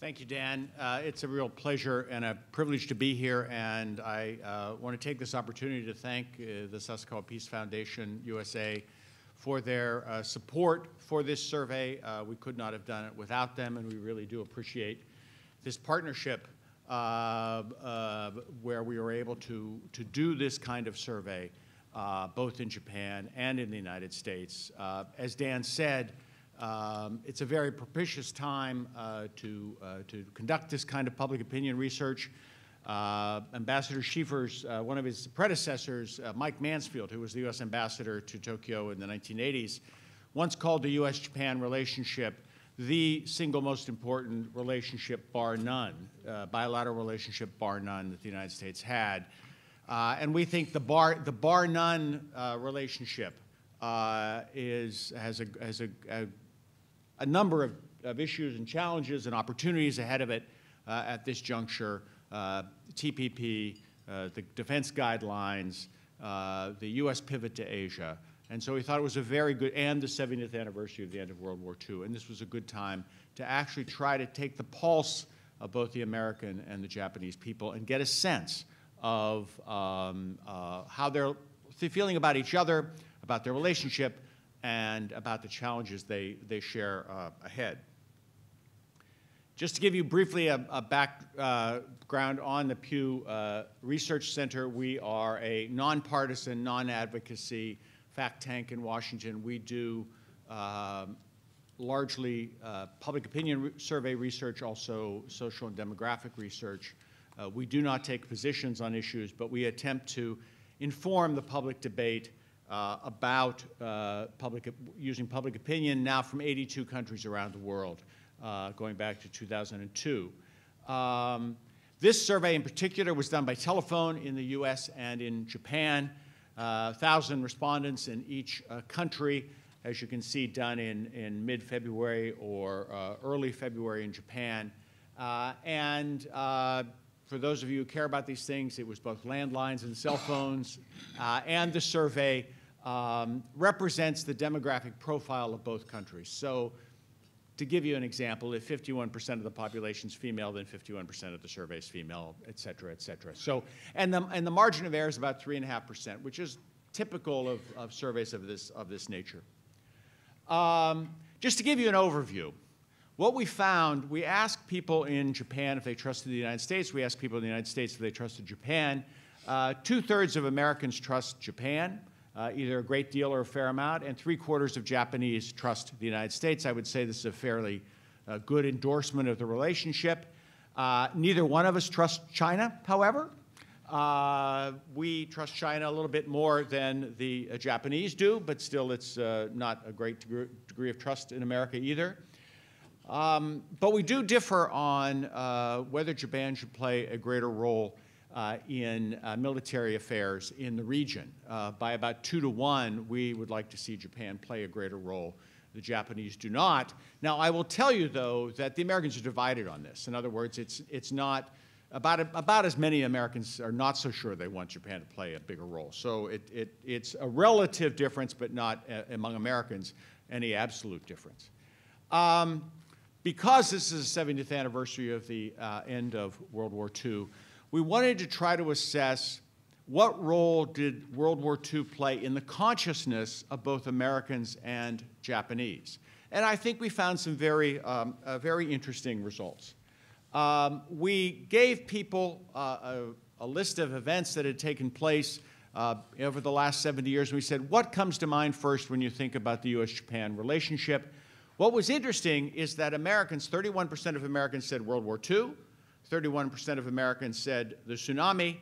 Thank you, Dan. It's a real pleasure and a privilege to be here, and I want to take this opportunity to thank the Susquehanna Peace Foundation USA for their support for this survey. We could not have done it without them, and we really do appreciate this partnership where we were able to do this kind of survey, both in Japan and in the United States. As Dan said, it's a very propitious time to conduct this kind of public opinion research. Ambassador Schieffer's, one of his predecessors, Mike Mansfield, who was the U.S. ambassador to Tokyo in the 1980s, once called the U.S.-Japan relationship the single most important relationship, bar none, bilateral relationship, bar none, that the United States had. And we think the bar none relationship has a number of issues and challenges and opportunities ahead of it at this juncture. TPP, the defense guidelines, the U.S. pivot to Asia. And so we thought it was a very good, and the 70th anniversary of the end of World War II. And this was a good time to actually try to take the pulse of both the American and the Japanese people and get a sense of how they're feeling about each other, about their relationship, and about the challenges they share ahead. Just to give you briefly a background on the Pew Research Center, we are a nonpartisan, non-advocacy fact tank in Washington. We do largely public opinion survey research, also social and demographic research. We do not take positions on issues, but we attempt to inform the public debate about using public opinion now from 82 countries around the world, going back to 2002. This survey in particular was done by telephone in the US and in Japan. 1,000 respondents in each country, as you can see, done in mid-February or early February in Japan. For those of you who care about these things, it was both landlines and cell phones, and the survey represents the demographic profile of both countries. So to give you an example, if 51% of the population is female, then 51% of the survey is female, et cetera, et cetera. So, and the margin of error is about 3.5%, which is typical of surveys of this nature. Just to give you an overview, what we found, we asked people in Japan if they trusted the United States. We asked people in the United States if they trusted Japan. 2/3 of Americans trust Japan, either a great deal or a fair amount, and 3/4 of Japanese trust the United States. I would say this is a fairly good endorsement of the relationship. Neither one of us trust China, however. We trust China a little bit more than the Japanese do, but still it's not a great degree of trust in America either. But we do differ on whether Japan should play a greater role in military affairs in the region. By about 2 to 1, we would like to see Japan play a greater role. The Japanese do not. Now, I will tell you, though, that the Americans are divided on this. In other words, it's not about as many Americans are not so sure they want Japan to play a bigger role. So it's a relative difference, but not among Americans any absolute difference. Because this is the 70th anniversary of the end of World War II, we wanted to try to assess what role did World War II play in the consciousness of both Americans and Japanese. And I think we found some very interesting results. We gave people a list of events that had taken place over the last 70 years, and we said, what comes to mind first when you think about the U.S.-Japan relationship? What was interesting is that Americans, 31% of Americans said World War II, 31% of Americans said the tsunami,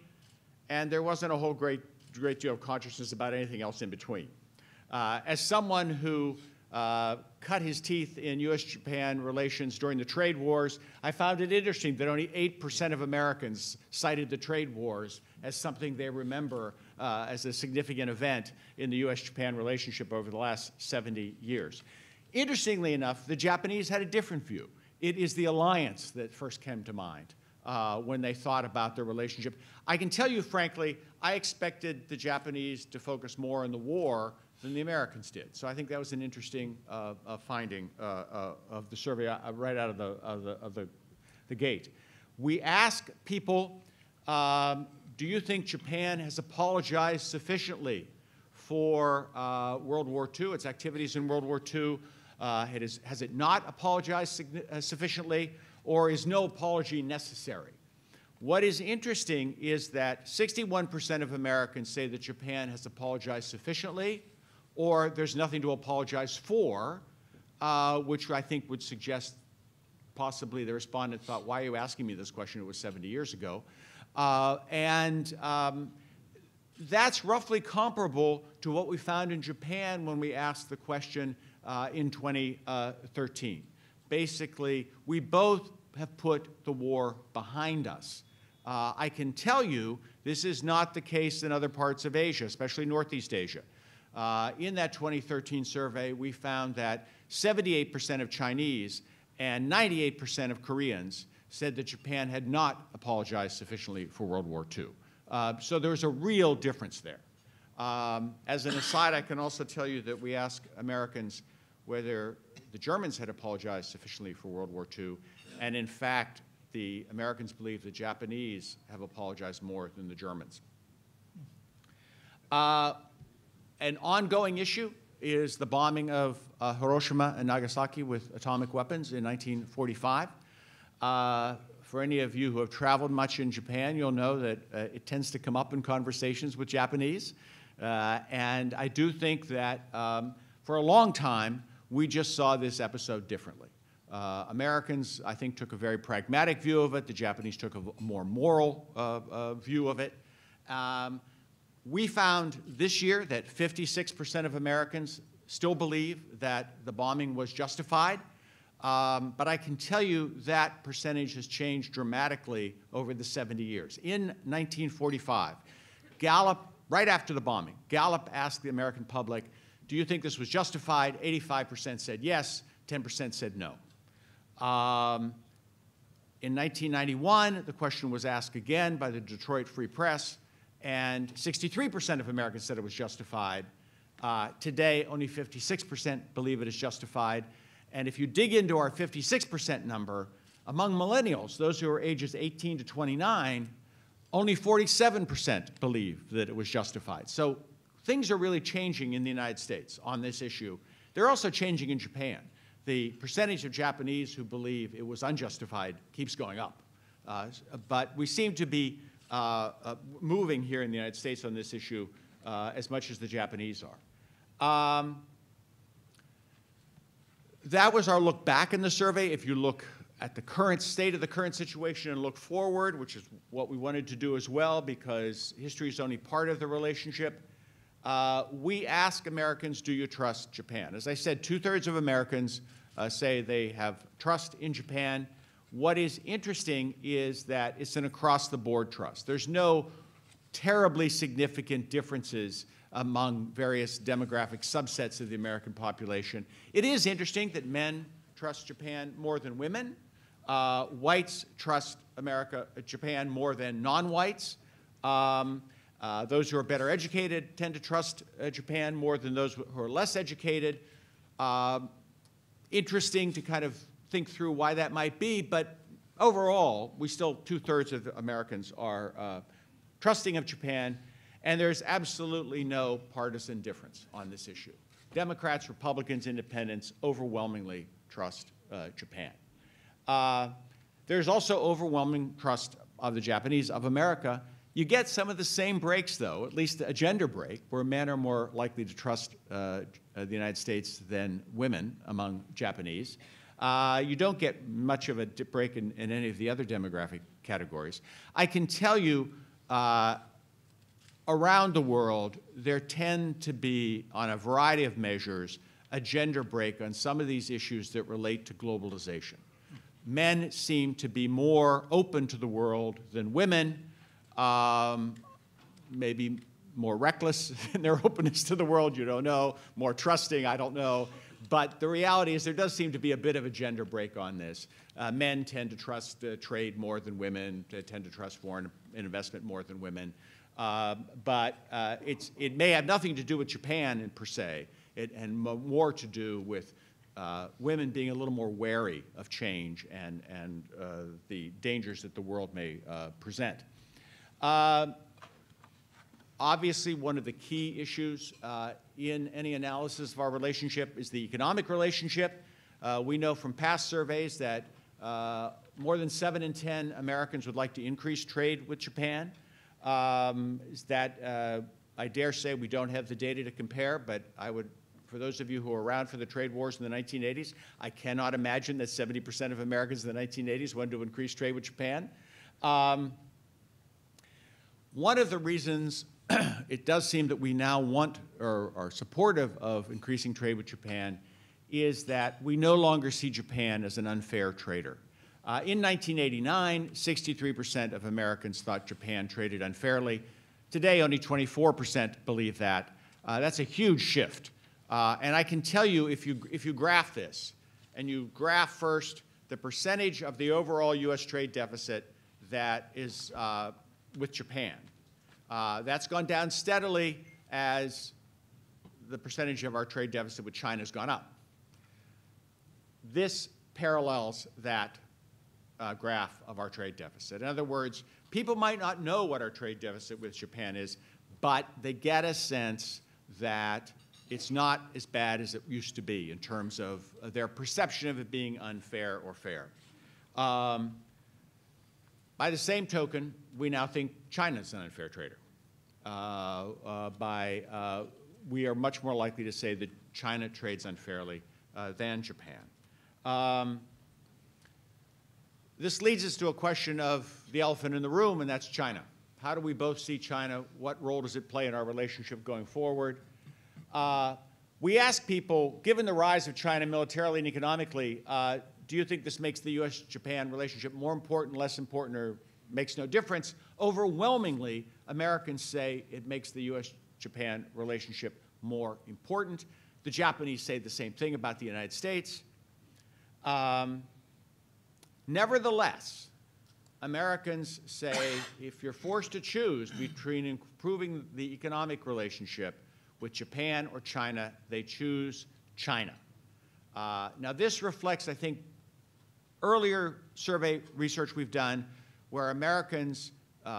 and there wasn't a whole great deal of consciousness about anything else in between. As someone who cut his teeth in U.S.-Japan relations during the trade wars, I found it interesting that only 8% of Americans cited the trade wars as something they remember as a significant event in the U.S.-Japan relationship over the last 70 years. Interestingly enough, the Japanese had a different view. It is the alliance that first came to mind when they thought about their relationship. I can tell you, frankly, I expected the Japanese to focus more on the war than the Americans did. So I think that was an interesting finding of the survey right out of the gate. We ask people, do you think Japan has apologized sufficiently for World War II, its activities in World War II? Has it not apologized sufficiently, or is no apology necessary? What is interesting is that 61% of Americans say that Japan has apologized sufficiently, or there's nothing to apologize for, which I think would suggest possibly the respondent thought, why are you asking me this question? It was 70 years ago. That's roughly comparable to what we found in Japan when we asked the question in 2013. Basically, we both have put the war behind us. I can tell you this is not the case in other parts of Asia, especially Northeast Asia. In that 2013 survey, we found that 78% of Chinese and 98% of Koreans said that Japan had not apologized sufficiently for World War II. So there's a real difference there. As an aside, I can also tell you that we asked Americans whether the Germans had apologized sufficiently for World War II, and in fact, the Americans believe the Japanese have apologized more than the Germans. An ongoing issue is the bombing of Hiroshima and Nagasaki with atomic weapons in 1945. For any of you who have traveled much in Japan, you'll know that it tends to come up in conversations with Japanese. And I do think that for a long time, we just saw this episode differently. Americans, I think, took a very pragmatic view of it. The Japanese took a more moral view of it. We found this year that 56% of Americans still believe that the bombing was justified. But I can tell you that percentage has changed dramatically over the 70 years. In 1945, Gallup, right after the bombing, Gallup asked the American public, do you think this was justified? 85% said yes, 10% said no. In 1991, the question was asked again by the Detroit Free Press, and 63% of Americans said it was justified. Today, only 56% believe it is justified. And if you dig into our 56% number, among millennials, those who are ages 18 to 29, only 47% believe that it was justified. So things are really changing in the United States on this issue. They're also changing in Japan. The percentage of Japanese who believe it was unjustified keeps going up. But we seem to be moving here in the United States on this issue as much as the Japanese are. That was our look back in the survey. If you look at the current state of the current situation and look forward, which is what we wanted to do as well because history is only part of the relationship, we ask Americans, do you trust Japan? As I said, 2/3 of Americans say they have trust in Japan. What is interesting is that it's an across-the-board trust. There's no terribly significant differences among various demographic subsets of the American population. It is interesting that men trust Japan more than women. Whites trust Japan more than non-whites. Those who are better educated tend to trust Japan more than those who are less educated. Interesting to kind of think through why that might be, but overall, we still, 2/3 of Americans are trusting of Japan, and there's absolutely no partisan difference on this issue. Democrats, Republicans, Independents overwhelmingly trust Japan. There's also overwhelming trust of the Japanese, of America. You get some of the same breaks, though, at least a gender break, where men are more likely to trust the United States than women among Japanese. You don't get much of a break in any of the other demographic categories. I can tell you, around the world, there tend to be, on a variety of measures, a gender break on some of these issues that relate to globalization. Men seem to be more open to the world than women, maybe more reckless in their openness to the world, you don't know, more trusting, I don't know. But the reality is there does seem to be a bit of a gender break on this. Men tend to trust trade more than women, tend to trust foreign investment more than women. But it may have nothing to do with Japan per se, and more to do with women being a little more wary of change and the dangers that the world may present. Obviously, one of the key issues in any analysis of our relationship is the economic relationship. We know from past surveys that more than 7 in 10 Americans would like to increase trade with Japan. I dare say we don't have the data to compare, but I would, for those of you who were around for the trade wars in the 1980s, I cannot imagine that 70% of Americans in the 1980s wanted to increase trade with Japan. One of the reasons it does seem that we now want or are supportive of increasing trade with Japan is that we no longer see Japan as an unfair trader. In 1989, 63% of Americans thought Japan traded unfairly. Today, only 24% believe that. That's a huge shift. And I can tell you, if you graph this, and you graph first the percentage of the overall U.S. trade deficit that is with Japan, that's gone down steadily as the percentage of our trade deficit with China has gone up. This parallels that graph of our trade deficit. In other words, people might not know what our trade deficit with Japan is, but they get a sense that it's not as bad as it used to be in terms of their perception of it being unfair or fair. By the same token, we now think China's an unfair trader. We are much more likely to say that China trades unfairly than Japan. This leads us to a question of the elephant in the room, and that's China. How do we both see China? What role does it play in our relationship going forward? We ask people, given the rise of China militarily and economically, do you think this makes the U.S.-Japan relationship more important, less important, or makes no difference? Overwhelmingly, Americans say it makes the U.S.-Japan relationship more important. The Japanese say the same thing about the United States. Nevertheless, Americans say if you're forced to choose between improving the economic relationship with Japan or China, they choose China. Now, this reflects, I think, earlier survey research we've done where Americans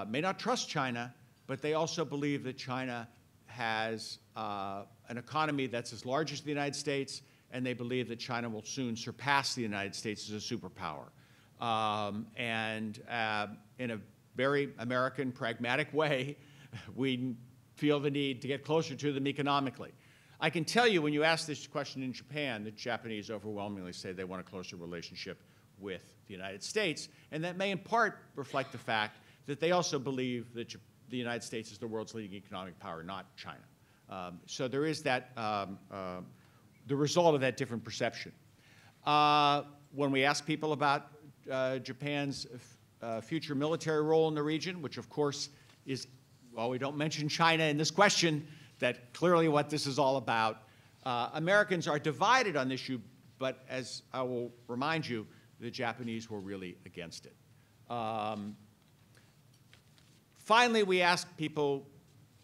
may not trust China, but they also believe that China has an economy that's as large as the United States, and they believe that China will soon surpass the United States as a superpower. In a very American, pragmatic way, we feel the need to get closer to them economically. I can tell you, when you ask this question in Japan, the Japanese overwhelmingly say they want a closer relationship with the United States, and that may in part reflect the fact that they also believe that the United States is the world's leading economic power, not China. So there is that, the result of that different perception. When we ask people about Japan's future military role in the region, which of course is, well, we don't mention China in this question, that clearly what this is all about. Americans are divided on this issue, but as I will remind you, the Japanese were really against it. Finally, we asked people,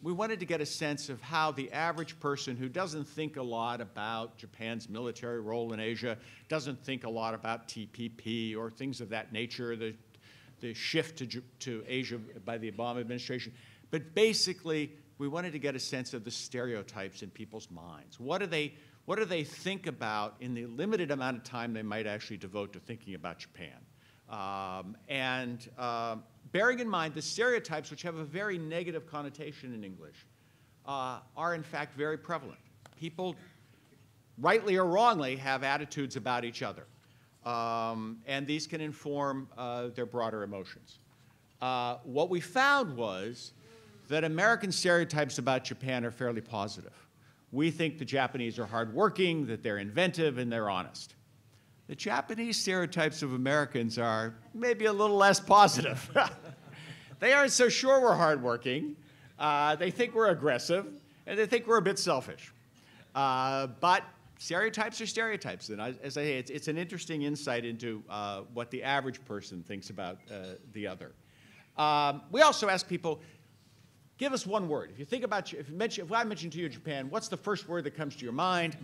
we wanted to get a sense of how the average person who doesn't think a lot about Japan's military role in Asia, doesn't think a lot about TPP or things of that nature, the shift to Asia by the Obama administration, but basically we wanted to get a sense of the stereotypes in people's minds. What do they think about in the limited amount of time they might actually devote to thinking about Japan? Bearing in mind the stereotypes, which have a very negative connotation in English, are in fact very prevalent. People, rightly or wrongly, have attitudes about each other, and these can inform their broader emotions. What we found was that American stereotypes about Japan are fairly positive. We think the Japanese are hardworking, that they're inventive, and they're honest. The Japanese stereotypes of Americans are maybe a little less positive. They aren't so sure we're hardworking. They think we're aggressive, and they think we're a bit selfish. But stereotypes are stereotypes, and as I say, it's an interesting insight into what the average person thinks about the other. We also ask people, give us one word. If you think about, if I mention to you Japan, what's the first word that comes to your mind?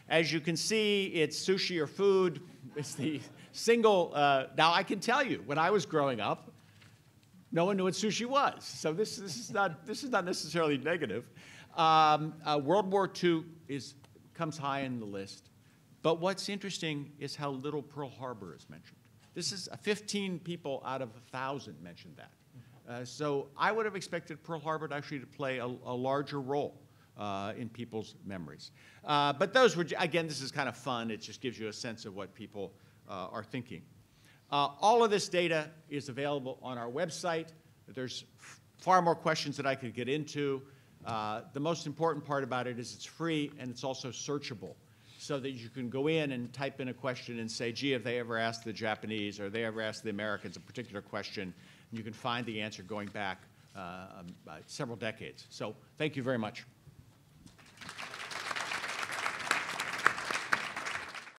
As you can see, it's sushi or food. It's the single, now I can tell you, when I was growing up, no one knew what sushi was. So this is not necessarily negative. World War II comes high in the list. But what's interesting is how little Pearl Harbor is mentioned. This is 15 people out of 1,000 mentioned that. So I would have expected Pearl Harbor actually to play a larger role in people's memories. But those were, again, this is kind of fun. It just gives you a sense of what people are thinking. All of this data is available on our website. There's far more questions that I could get into. The most important part about it is it's free and it's also searchable, so that you can go in and type in a question and say, gee, have they ever asked the Japanese or they ever asked the Americans a particular question? And you can find the answer going back several decades. So thank you very much.